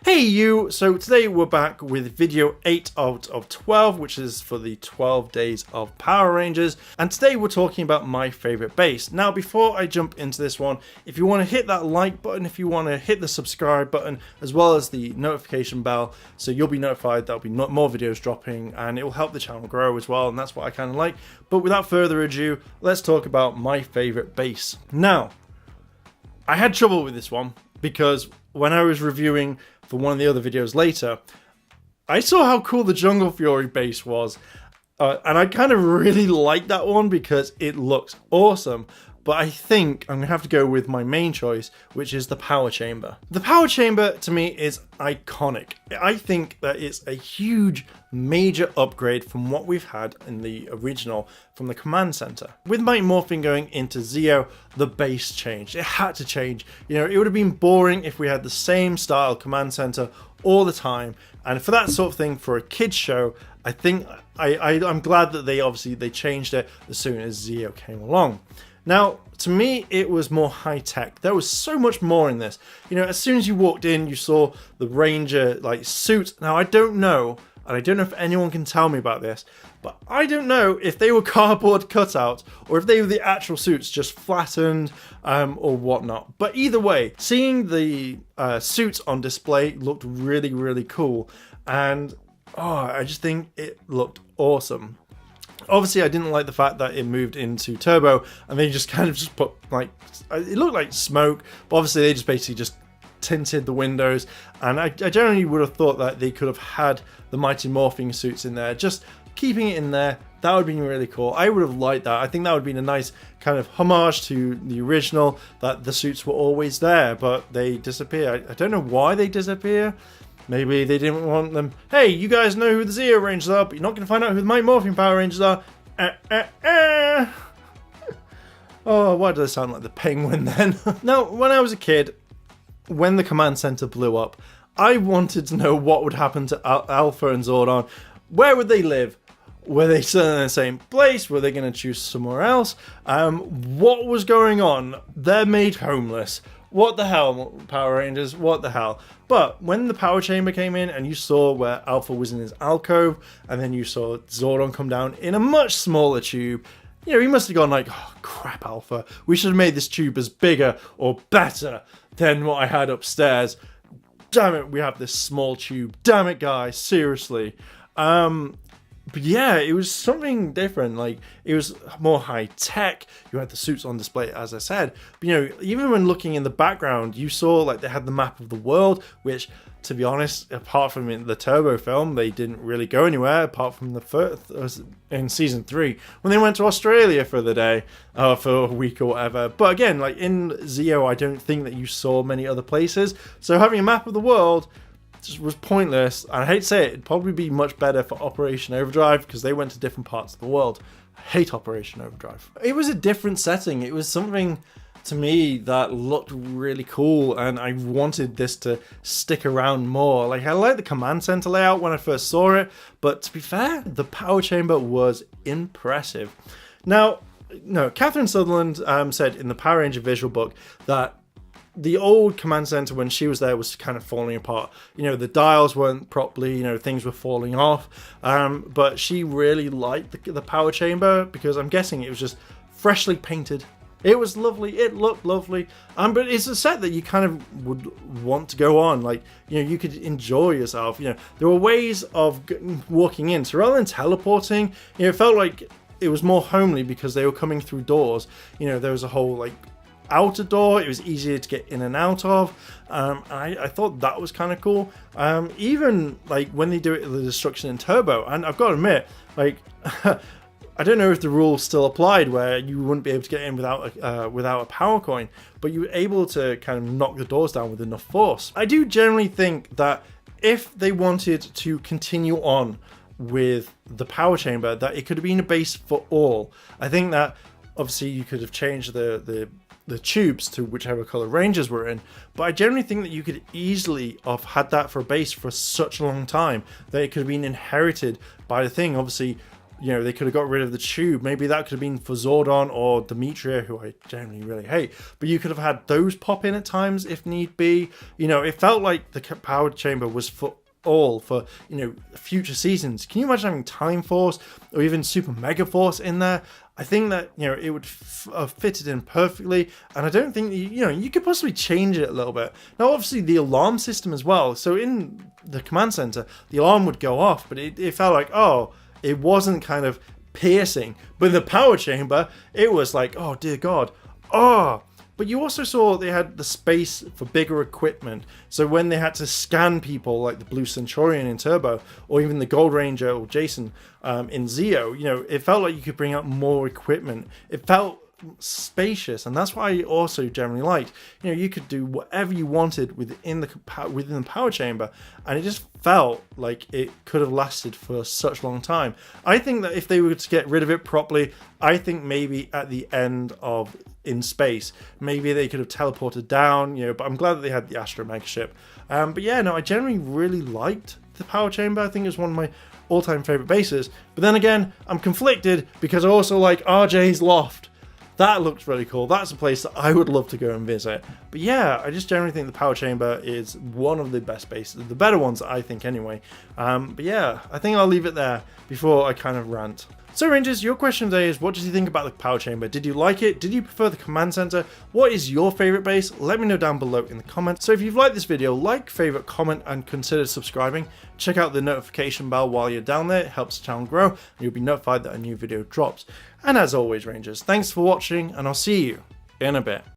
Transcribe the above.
Hey you! So today we're back with video 8 out of 12, which is for the 12 days of Power Rangers, and today we're talking about my favourite base. Now before I jump into this one, if you want to hit that like button, if you want to hit the subscribe button, as well as the notification bell, so you'll be notified there'll be more videos dropping, and it will help the channel grow as well, and that's what I kind of like. But without further ado, let's talk about my favourite base. Now, I had trouble with this one, because when I was reviewing for one of the other videos later, I saw how cool the Jungle Fury base was, and I kind of really liked that one because it looks awesome. But I think I'm going to have to go with my main choice, which is the Power Chamber. The Power Chamber, to me, is iconic. I think that it's a huge, major upgrade from what we've had in the original from the Command Center. With Mighty Morphin going into Zeo, the base changed. It had to change. You know, it would have been boring if we had the same style Command Center all the time. And for that sort of thing, for a kids show, I think I'm glad that they changed it as soon as Zeo came along. Now, to me, it was more high-tech. There was so much more in this. You know, as soon as you walked in, you saw the Ranger, suit. Now, I don't know, and I don't know if anyone can tell me about this, but I don't know if they were cardboard cutouts or if they were the actual suits just flattened or whatnot. But either way, seeing the suits on display looked really, really cool. And, I just think it looked awesome. Obviously, I didn't like the fact that it moved into turbo and they just kind of just put it looked like smoke, but obviously they just basically just tinted the windows, and I generally would have thought that they could have had the Mighty Morphing suits in there. Just keeping it in there, that would have been really cool. I would have liked that. I think that would have been a nice kind of homage to the original, that the suits were always there, but they disappear. I don't know why they disappear. Maybe they didn't want them. Hey, you guys know who the Zeo Rangers are, but you're not going to find out who the Mighty Morphin Power Rangers are. Oh, why do I sound like the Penguin then? Now, when I was a kid, when the Command Center blew up, I wanted to know what would happen to Alpha and Zordon. Where would they live? Were they still in the same place? Were they going to choose somewhere else? What was going on? They're made homeless. What the hell, Power Rangers? What the hell? But when the Power Chamber came in and you saw where Alpha was in his alcove, and then you saw Zordon come down in a much smaller tube, you know, he must have gone like, oh crap, Alpha, we should have made this tube as bigger or better than what I had upstairs. Damn it, we have this small tube. Damn it, guys, seriously. But yeah, it was something different. Like, it was more high tech. You had the suits on display, as I said. But, you know, even when looking in the background, you saw like they had the map of the world, which, to be honest, apart from in the Turbo film, they didn't really go anywhere. Apart from the first in season 3, when they went to Australia for the day, for a week or whatever. But again, like in Zeo, I don't think that you saw many other places. So having a map of the world just was pointless, and I hate to say it, it'd probably be much better for Operation Overdrive, because they went to different parts of the world. I hate Operation Overdrive. It was a different setting. It was something to me that looked really cool, and I wanted this to stick around more. Like, I liked the Command Center layout when I first saw it, but to be fair, the Power Chamber was impressive. Now, no, Catherine Sutherland said in the Power Ranger visual book that the old Command Center, when she was there, was kind of falling apart. You know, the dials weren't properly, you know, things were falling off. But she really liked the Power Chamber, because I'm guessing it was just freshly painted. It was lovely. It looked lovely. But it's a set that you kind of would want to go on. Like, you know, you could enjoy yourself. You know, there were ways of walking in. So rather than teleporting, you know, it felt like it was more homely because they were coming through doors. You know, there was a whole, like, outer door. It was easier to get in and out of. I thought that was kind of cool. Even like when they do it, the destruction in Turbo, and I've got to admit, like, I don't know if the rule still applied where you wouldn't be able to get in without a power coin, but you were able to kind of knock the doors down with enough force. I do generally think that if they wanted to continue on with the Power Chamber, that it could have been a base for all. I think that obviously you could have changed the tubes to whichever color Rangers were in, but I generally think that you could easily have had that for a base for such a long time that it could have been inherited by the thing. Obviously, you know, they could have got rid of the tube. Maybe that could have been for Zordon or Demetria, who I generally really hate. But you could have had those pop in at times if need be. You know, it felt like the power chamber was for you know, future seasons. Can you imagine having Time Force or even Super Mega Force in there? I think that, you know, it would have fitted in perfectly, and I don't think, you know, you could possibly change it a little bit. Now, obviously, the alarm system as well. So in the command center, the alarm would go off, but it felt like, oh, it wasn't kind of piercing. But in the power chamber, it was like, oh dear God, oh. But you also saw they had the space for bigger equipment. So when they had to scan people like the Blue Centurion in Turbo, or even the Gold Ranger or Jason in Zeo, you know, it felt like you could bring out more equipment. It felt spacious, and that's what I also generally liked. You know, you could do whatever you wanted within the power chamber, and it just felt like it could have lasted for such a long time. I think that if they were to get rid of it properly, I think maybe at the end of In Space, maybe they could have teleported down, you know, but I'm glad that they had the Astro Mega ship. But yeah, no, I generally really liked the power chamber. I think it was one of my all-time favorite bases. But then again, I'm conflicted because I also like RJ's Loft. That looks really cool. That's a place that I would love to go and visit. But yeah, I just generally think the power chamber is one of the best bases, the better ones, I think, anyway. But yeah, I think I'll leave it there before I kind of rant. So Rangers, your question today is, what did you think about the power chamber? Did you like it? Did you prefer the command center? What is your favorite base? Let me know down below in the comments. So if you've liked this video, like, favorite, comment, and consider subscribing. Check out the notification bell while you're down there. It helps the channel grow, and you'll be notified that a new video drops. And as always, Rangers, thanks for watching, and I'll see you in a bit.